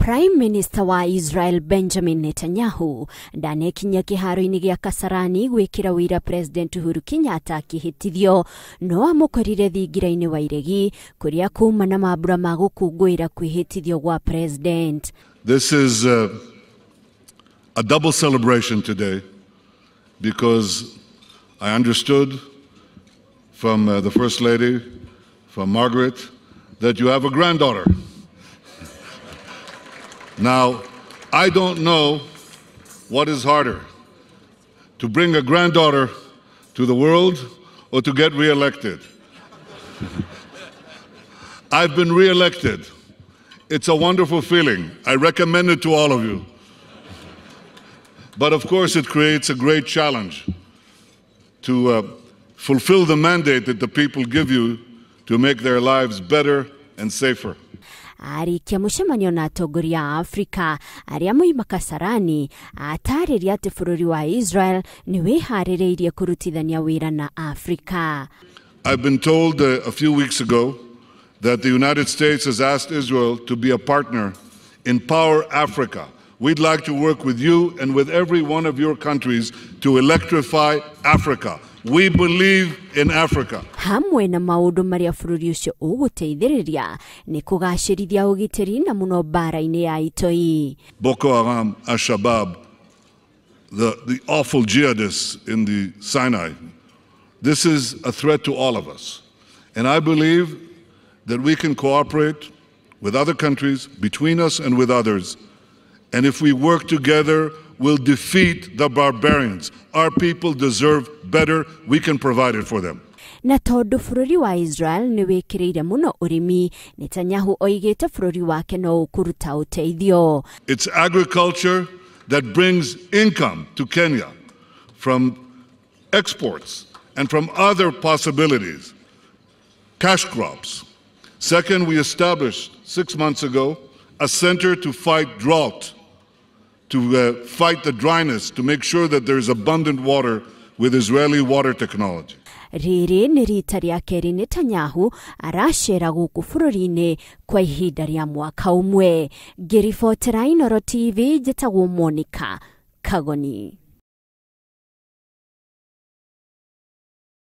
Prime Minister wa Israel Benjamin Netanyahu ndanekinya kiharo-ini gia Kasarani gwikira wira President Uhuru Kenyatta akihitithio no amukorire thingira-ini wa iregi kuria kuma na mabura ma gukungwira kwihitithio gwa president. This is a double celebration today because I understood from the First Lady, from Margaret, that you have a granddaughter. Now, I don't know what is harder, to bring a granddaughter to the world or to get re-elected. I've been re-elected. It's a wonderful feeling. I recommend it to all of you. But of course, it creates a great challenge to fulfill the mandate that the people give you to make their lives better and safer. Arikia mushemanio na atongoria Afrika aria moima Kasarani atariria ati bururi wa Israel ni wiharireirie kurutithania wira na Afrika. I've been told a few weeks ago that the United States has asked Israel to be a partner in Power Africa. We'd like to work with you and with every one of your countries to electrify Africa. We believe in Africa. Hamwe na maundu maria bururi ucio uguteithiriria ni kugacirithia ugitiri na muno bara-ini ya itoi. Boko Haram, Al-Shabaab, the awful jihadists in the Sinai. This is a threat to all of us. And I believe that we can cooperate with other countries, between us and with others. And if we work together, we'll defeat the barbarians. Our people deserve better. We can provide it for them. Na tondu bururi wa Israel ni wikiriire muno urimi, Netanyahu oigite bururi wake no ukuruta uteithio. It's agriculture that brings income to Kenya from exports and from other possibilities, cash crops. Second, we established 6 months ago a center to fight drought, to fight the dryness, to make sure that there is abundant water with Israeli water technology. Riri ni rita ria keri Netanyahu aracera guku bururi-ini kwa ihinda ria mwaka umwe. Ngiribotera Inooro TV, njitagwo Monica Kagoni.